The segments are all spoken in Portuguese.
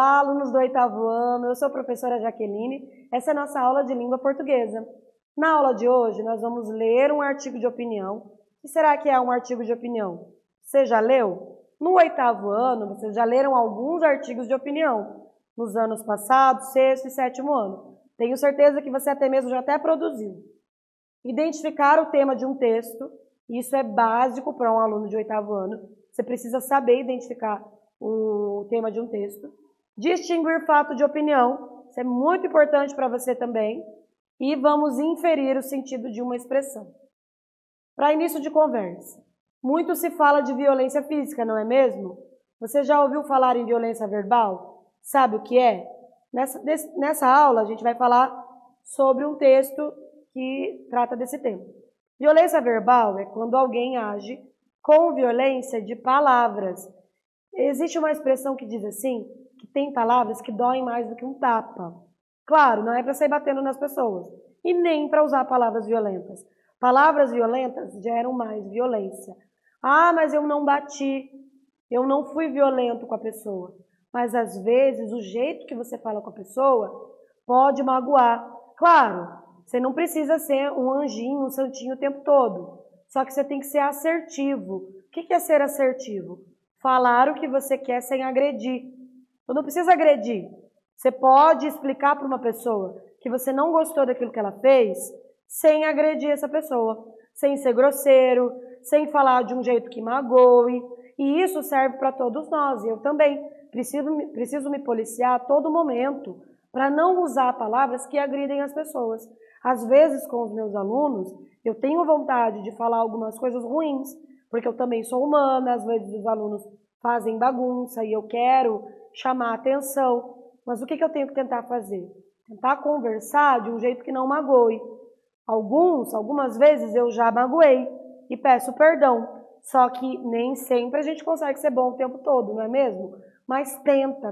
Olá, alunos do 8º ano, eu sou a professora Jaqueline, essa é a nossa aula de língua portuguesa. Na aula de hoje, nós vamos ler um artigo de opinião. O que será que é um artigo de opinião? Você já leu? No 8º ano, vocês já leram alguns artigos de opinião, nos anos passados, 6º e 7º ano. Tenho certeza que você até mesmo já até produziu. Identificar o tema de um texto, isso é básico para um aluno de 8º ano. Você precisa saber identificar o tema de um texto. Distinguir fato de opinião, isso é muito importante para você também. E vamos inferir o sentido de uma expressão. Para início de conversa, muito se fala de violência física, não é mesmo? Você já ouviu falar em violência verbal? Sabe o que é? Nessa aula a gente vai falar sobre um texto que trata desse tema. Violência verbal é quando alguém age com violência de palavras. Existe uma expressão que diz assim, que tem palavras que doem mais do que um tapa. Claro, não é para sair batendo nas pessoas e nem para usar palavras violentas. Palavras violentas geram mais violência. Ah, mas eu não bati, eu não fui violento com a pessoa. Mas às vezes o jeito que você fala com a pessoa pode magoar. Claro, você não precisa ser um anjinho, um santinho o tempo todo. Só que você tem que ser assertivo. O que é ser assertivo? Falar o que você quer sem agredir. Você não precisa agredir. Você pode explicar para uma pessoa que você não gostou daquilo que ela fez sem agredir essa pessoa, sem ser grosseiro, sem falar de um jeito que magoe. E isso serve para todos nós. Eu também preciso me policiar a todo momento para não usar palavras que agridem as pessoas. Às vezes, com os meus alunos, eu tenho vontade de falar algumas coisas ruins, porque eu também sou humana, às vezes os alunos fazem bagunça e eu quero chamar a atenção. Mas o que eu tenho que tentar fazer? Tentar conversar de um jeito que não magoe. Algumas vezes eu já magoei e peço perdão. Só que nem sempre a gente consegue ser bom o tempo todo, não é mesmo? Mas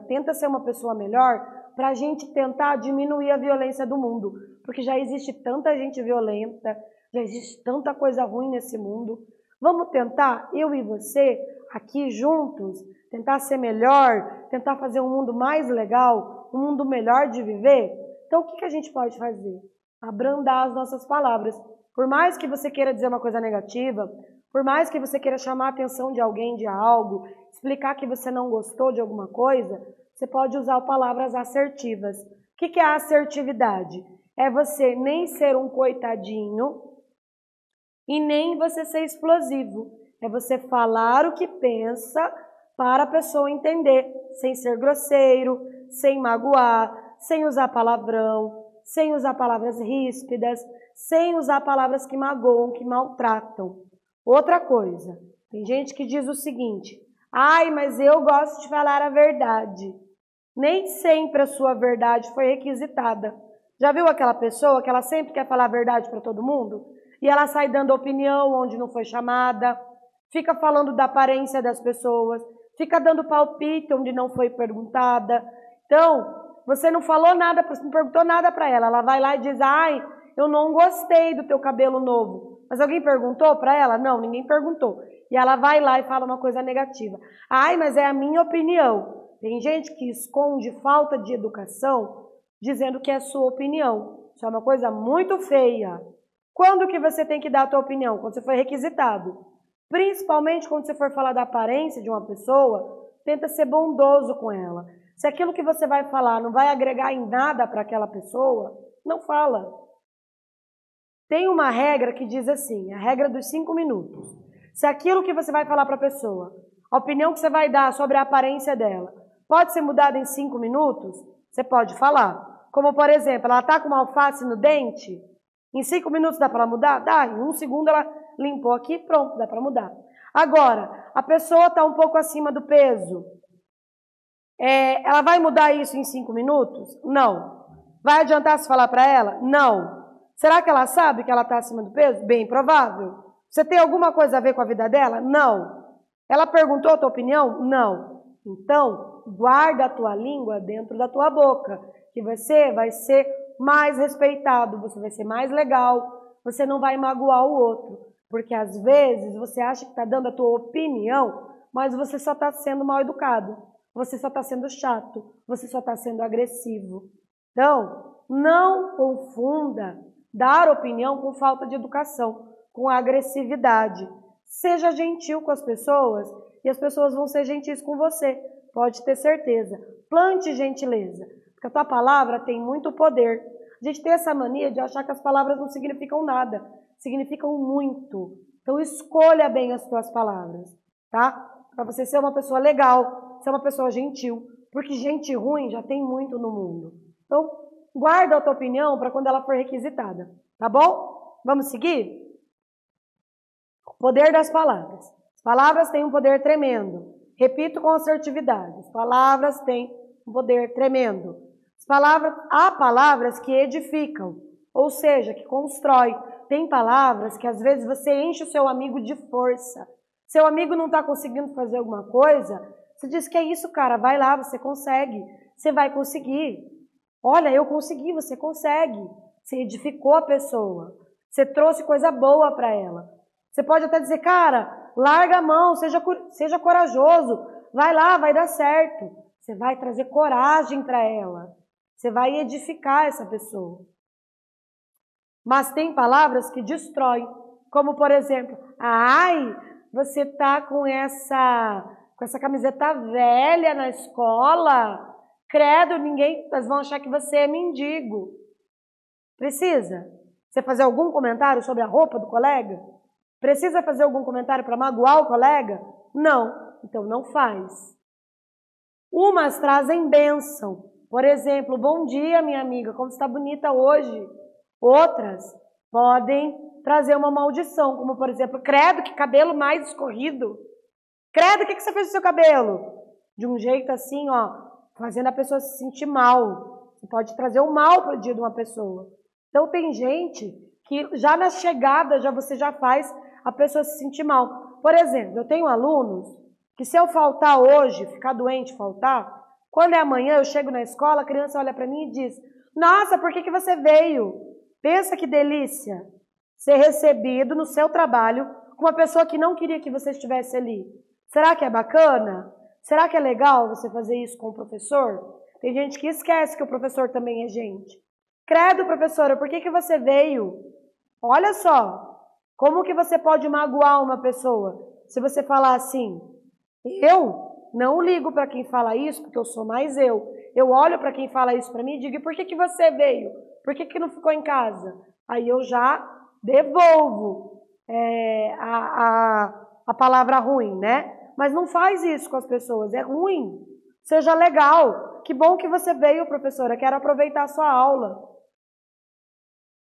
tenta ser uma pessoa melhor para a gente tentar diminuir a violência do mundo. Porque já existe tanta gente violenta, já existe tanta coisa ruim nesse mundo. Vamos tentar, eu e você, aqui juntos, tentar ser melhor, tentar fazer um mundo mais legal, um mundo melhor de viver? Então, o que a gente pode fazer? Abrandar as nossas palavras. Por mais que você queira dizer uma coisa negativa, por mais que você queira chamar a atenção de alguém, de algo, explicar que você não gostou de alguma coisa, você pode usar palavras assertivas. O que é a assertividade? É você nem ser um coitadinho e nem você ser explosivo. É você falar o que pensa para a pessoa entender, sem ser grosseiro, sem magoar, sem usar palavrão, sem usar palavras ríspidas, sem usar palavras que magoam, que maltratam. Outra coisa, tem gente que diz o seguinte: ai, mas eu gosto de falar a verdade. Nem sempre a sua verdade foi requisitada. Já viu aquela pessoa que ela sempre quer falar a verdade para todo mundo? E ela sai dando opinião onde não foi chamada, fica falando da aparência das pessoas, fica dando palpite onde não foi perguntada. Então, você não falou nada, não perguntou nada para ela. Ela vai lá e diz: ai, eu não gostei do teu cabelo novo. Mas alguém perguntou para ela? Não, ninguém perguntou. E ela vai lá e fala uma coisa negativa. Ai, mas é a minha opinião. Tem gente que esconde falta de educação dizendo que é sua opinião. Isso é uma coisa muito feia. Quando que você tem que dar a tua opinião? Quando você foi requisitado. Principalmente quando você for falar da aparência de uma pessoa, tenta ser bondoso com ela. Se aquilo que você vai falar não vai agregar em nada para aquela pessoa, não fala. Tem uma regra que diz assim, a regra dos 5 minutos. Se aquilo que você vai falar para a pessoa, a opinião que você vai dar sobre a aparência dela, pode ser mudada em 5 minutos, você pode falar. Como, por exemplo, ela está com uma alface no dente, em 5 minutos dá para mudar? Dá, em 1 segundo ela limpou aqui, pronto, dá para mudar. Agora, a pessoa está um pouco acima do peso, ela vai mudar isso em 5 minutos? Não. Vai adiantar se falar para ela? Não. Será que ela sabe que ela está acima do peso? Bem provável. Você tem alguma coisa a ver com a vida dela? Não. Ela perguntou a tua opinião? Não. Então, guarda a tua língua dentro da tua boca, que você vai ser mais respeitado, você vai ser mais legal, você não vai magoar o outro. Porque às vezes você acha que está dando a tua opinião, mas você só está sendo mal educado. você só está sendo chato, você só está sendo agressivo. Então, não confunda dar opinião com falta de educação, com agressividade. Seja gentil com as pessoas e as pessoas vão ser gentis com você, pode ter certeza. Plante gentileza, porque a tua palavra tem muito poder. A gente tem essa mania de achar que as palavras não significam nada, significam muito. Então, escolha bem as tuas palavras, tá? Para você ser uma pessoa legal, ser uma pessoa gentil, porque gente ruim já tem muito no mundo. Então, guarda a tua opinião para quando ela for requisitada, tá bom? Vamos seguir? O poder das palavras. As palavras têm um poder tremendo. Repito com assertividade. As palavras têm um poder tremendo. Há palavras que edificam, ou seja, que constrói. Tem palavras que às vezes você enche o seu amigo de força. Seu amigo não está conseguindo fazer alguma coisa, você diz que é isso, cara, vai lá, você consegue. Você vai conseguir. Olha, eu consegui, você consegue. Você edificou a pessoa. Você trouxe coisa boa para ela. Você pode até dizer, cara, larga a mão, seja corajoso. Vai lá, vai dar certo. Você vai trazer coragem para ela. Você vai edificar essa pessoa. Mas tem palavras que destroem. Como, por exemplo, ai, você tá com essa camiseta velha na escola. Credo, eles vão achar que você é mendigo. Precisa? Você fazer algum comentário sobre a roupa do colega? Precisa fazer algum comentário para magoar o colega? Não, então não faz. Umas trazem bênção. Por exemplo, bom dia, minha amiga, como está bonita hoje. Outras podem trazer uma maldição, como por exemplo, credo, que cabelo mais escorrido. Credo, o que você fez com o seu cabelo? De um jeito assim, ó, fazendo a pessoa se sentir mal. Você pode trazer o mal para o dia de uma pessoa. Então tem gente que já na chegada você já faz a pessoa se sentir mal. Por exemplo, eu tenho alunos que se eu faltar hoje, ficar doente, faltar, quando é amanhã eu chego na escola, a criança olha para mim e diz, nossa, por que você veio? Pensa que delícia ser recebido no seu trabalho com uma pessoa que não queria que você estivesse ali. Será que é bacana? Será que é legal você fazer isso com o professor? Tem gente que esquece que o professor também é gente. Credo, professora, por que você veio? Olha só, como que você pode magoar uma pessoa? Se você falar assim, eu não ligo para quem fala isso, porque eu sou mais eu. Eu olho para quem fala isso para mim e digo, por que você veio? Por que não ficou em casa? Aí eu já devolvo a palavra ruim, né? Mas não faz isso com as pessoas, é ruim. Seja legal. Que bom que você veio, professora, quero aproveitar a sua aula.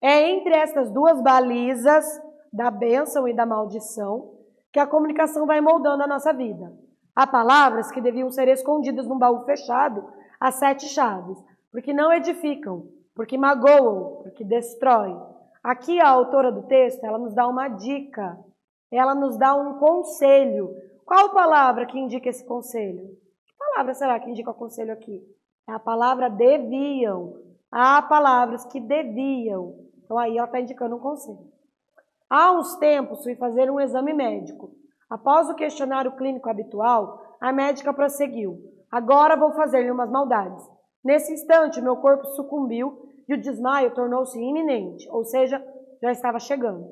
É entre essas duas balizas da bênção e da maldição que a comunicação vai moldando a nossa vida. Há palavras que deviam ser escondidas num baú fechado às 7 chaves, porque não edificam, porque magoam, porque destroem. Aqui a autora do texto, ela nos dá uma dica, ela nos dá um conselho. Qual palavra que indica esse conselho? Que palavra será que indica o conselho aqui? É a palavra deviam. Há palavras que deviam. Então aí ela está indicando um conselho. Há uns tempos fui fazer um exame médico. Após o questionário clínico habitual, a médica prosseguiu. Agora vou fazer-lhe umas maldades. Nesse instante, meu corpo sucumbiu e o desmaio tornou-se iminente, ou seja, já estava chegando.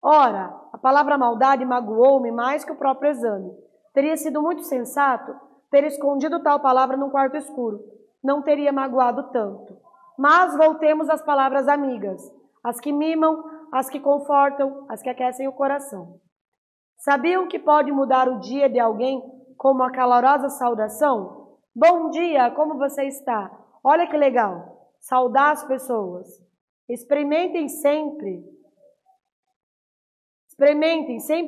Ora, a palavra maldade magoou-me mais que o próprio exame. Teria sido muito sensato ter escondido tal palavra num quarto escuro. Não teria magoado tanto. Mas voltemos às palavras amigas, as que mimam, as que confortam, as que aquecem o coração. Sabiam que pode mudar o dia de alguém com uma calorosa saudação? Bom dia, como você está? Olha que legal, saudar as pessoas. Experimentem sempre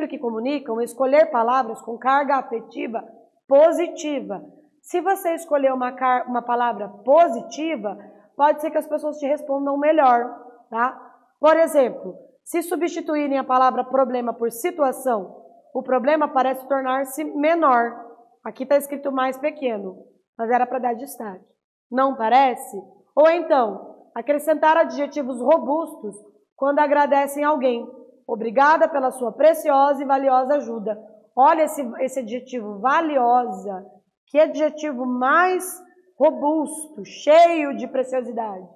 que comunicam, escolher palavras com carga afetiva positiva. Se você escolher uma palavra positiva, pode ser que as pessoas te respondam melhor, tá? Por exemplo, se substituírem a palavra problema por situação, o problema parece tornar-se menor. Aqui está escrito mais pequeno, mas era para dar destaque. Não parece? Ou então, acrescentar adjetivos robustos quando agradecem alguém. Obrigada pela sua preciosa e valiosa ajuda. Olha esse adjetivo, valiosa. Que adjetivo mais robusto, cheio de preciosidade.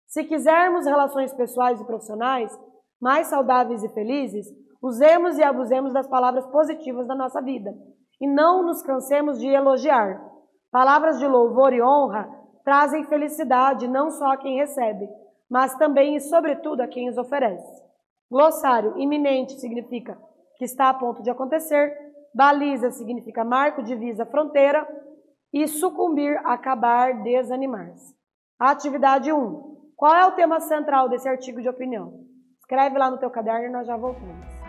Se quisermos relações pessoais e profissionais mais saudáveis e felizes, usemos e abusemos das palavras positivas da nossa vida e não nos cansemos de elogiar. Palavras de louvor e honra trazem felicidade não só a quem recebe, mas também e sobretudo a quem os oferece. Glossário: iminente significa que está a ponto de acontecer, baliza significa marco, divisa, fronteira, e sucumbir, acabar, desanimar-se. Atividade 1. Qual é o tema central desse artigo de opinião? Escreve lá no teu caderno e nós já voltamos.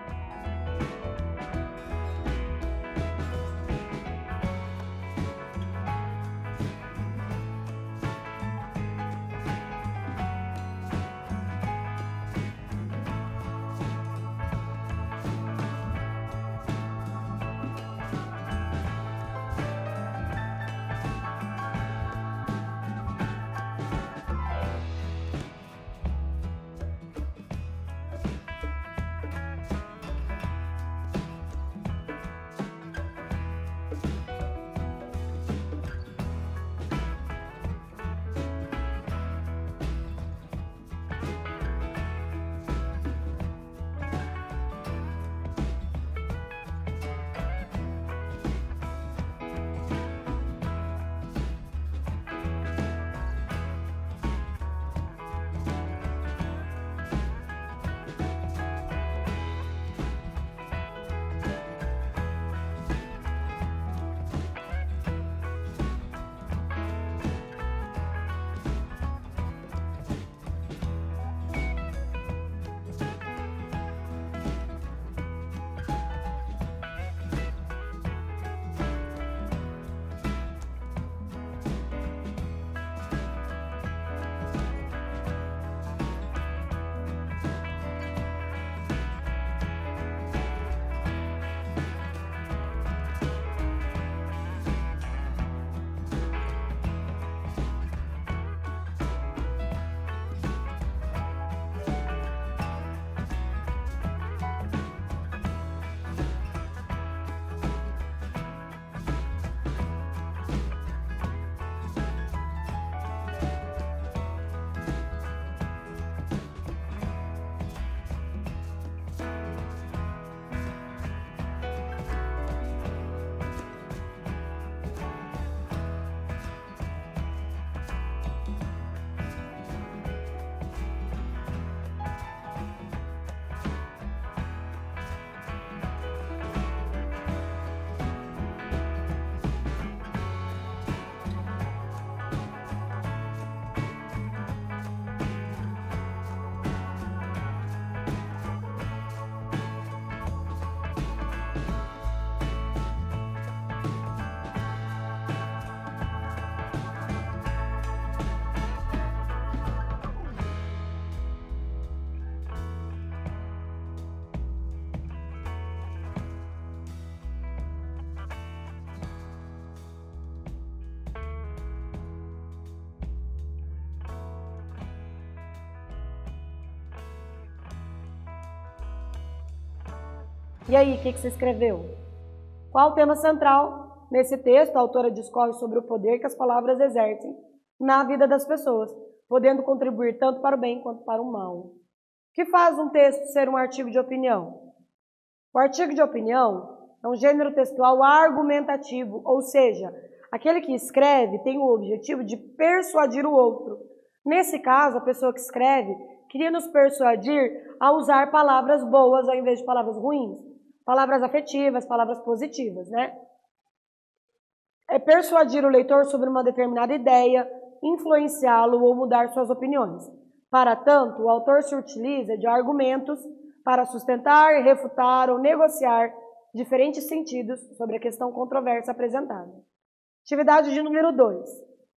E aí, o que você escreveu? Qual o tema central? Nesse texto, a autora discorre sobre o poder que as palavras exercem na vida das pessoas, podendo contribuir tanto para o bem quanto para o mal. O que faz um texto ser um artigo de opinião? O artigo de opinião é um gênero textual argumentativo, ou seja, aquele que escreve tem o objetivo de persuadir o outro. Nesse caso, a pessoa que escreve queria nos persuadir a usar palavras boas ao invés de palavras ruins, palavras afetivas, palavras positivas, né? É persuadir o leitor sobre uma determinada ideia, influenciá-lo ou mudar suas opiniões. Para tanto, o autor se utiliza de argumentos para sustentar, refutar ou negociar diferentes sentidos sobre a questão controversa apresentada. Atividade de número 2.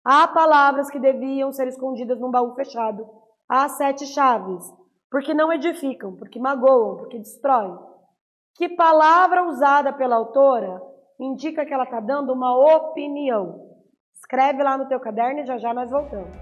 Há palavras que deviam ser escondidas num baú fechado. Há 7 chaves. Porque não edificam, porque magoam, porque destroem. Que palavra usada pela autora indica que ela está dando uma opinião? Escreve lá no teu caderno e já já nós voltamos.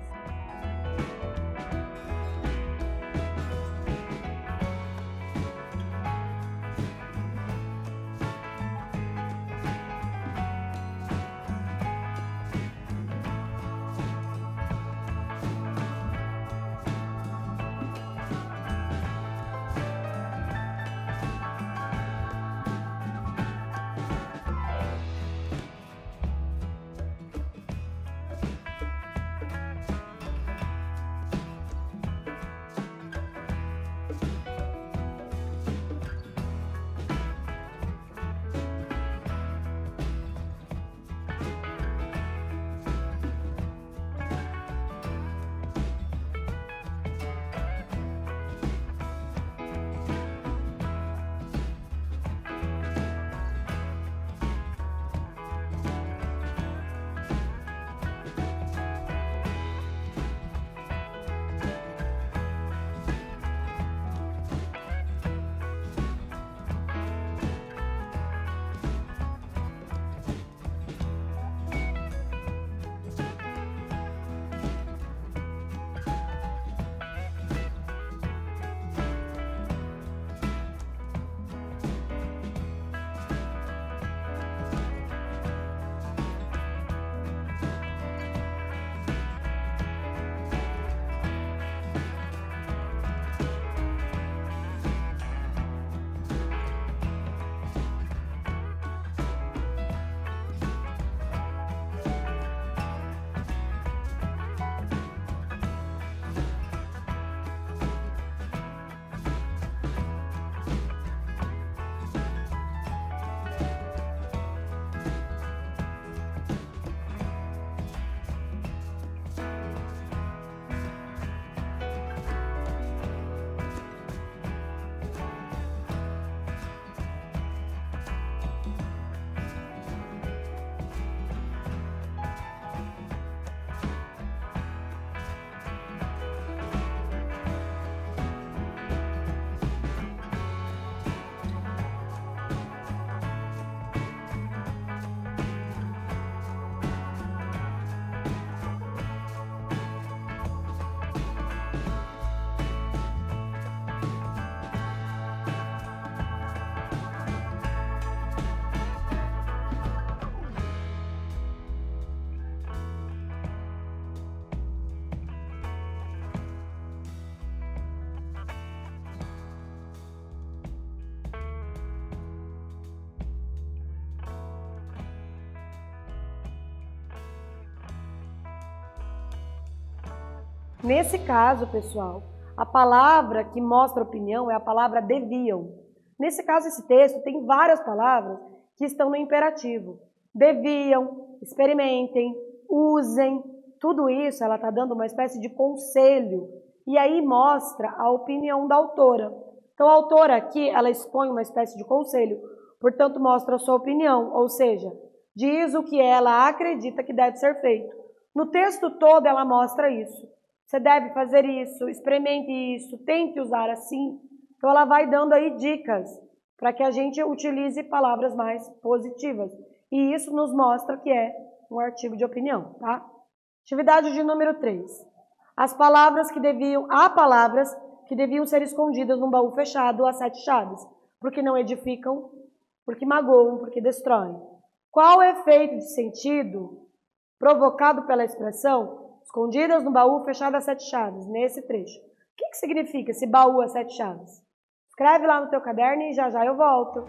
Nesse caso, pessoal, a palavra que mostra opinião é a palavra deviam. Nesse caso, esse texto tem várias palavras que estão no imperativo. Deviam, experimentem, usem, tudo isso ela está dando uma espécie de conselho. E aí mostra a opinião da autora. Então a autora aqui, ela expõe uma espécie de conselho, portanto mostra a sua opinião, ou seja, diz o que ela acredita que deve ser feito. No texto todo ela mostra isso. Você deve fazer isso, experimente isso, tente usar assim. Então ela vai dando aí dicas para que a gente utilize palavras mais positivas. E isso nos mostra que é um artigo de opinião, tá? Atividade de número 3. Há palavras que deviam ser escondidas num baú fechado a 7 chaves, porque não edificam, porque magoam, porque destroem. Qual o efeito de sentido provocado pela expressão escondidas no baú fechado a 7 chaves, nesse trecho? O que significa esse baú a 7 chaves? Escreve lá no teu caderno e já já eu volto.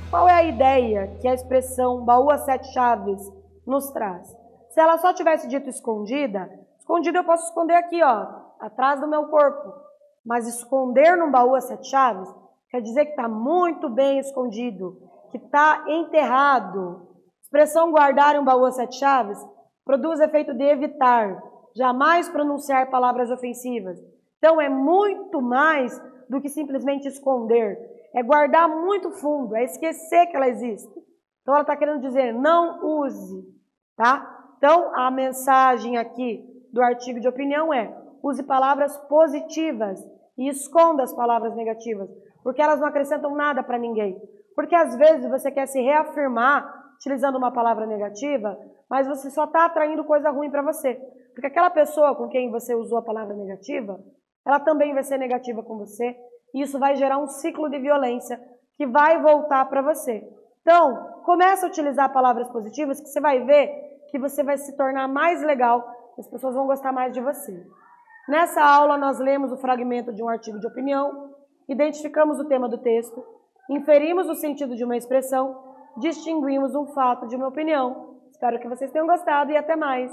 Qual é a ideia que a expressão baú a 7 chaves nos traz? Se ela só tivesse dito escondida, escondida eu posso esconder aqui, ó, atrás do meu corpo. Mas esconder num baú a 7 chaves quer dizer que está muito bem escondido, que está enterrado. Expressão guardar em um baú a 7 chaves produz efeito de evitar, jamais pronunciar palavras ofensivas. Então é muito mais do que simplesmente esconder. É guardar muito fundo, é esquecer que ela existe. Então ela está querendo dizer, não use, tá? Então a mensagem aqui do artigo de opinião é, use palavras positivas e esconda as palavras negativas, porque elas não acrescentam nada para ninguém. Porque às vezes você quer se reafirmar utilizando uma palavra negativa, mas você só está atraindo coisa ruim para você. Porque aquela pessoa com quem você usou a palavra negativa, ela também vai ser negativa com você, e isso vai gerar um ciclo de violência que vai voltar para você. Então, comece a utilizar palavras positivas, que você vai ver que você vai se tornar mais legal, as pessoas vão gostar mais de você. Nessa aula, nós lemos o fragmento de um artigo de opinião, identificamos o tema do texto, inferimos o sentido de uma expressão, distinguimos um fato de uma opinião. Espero que vocês tenham gostado e até mais!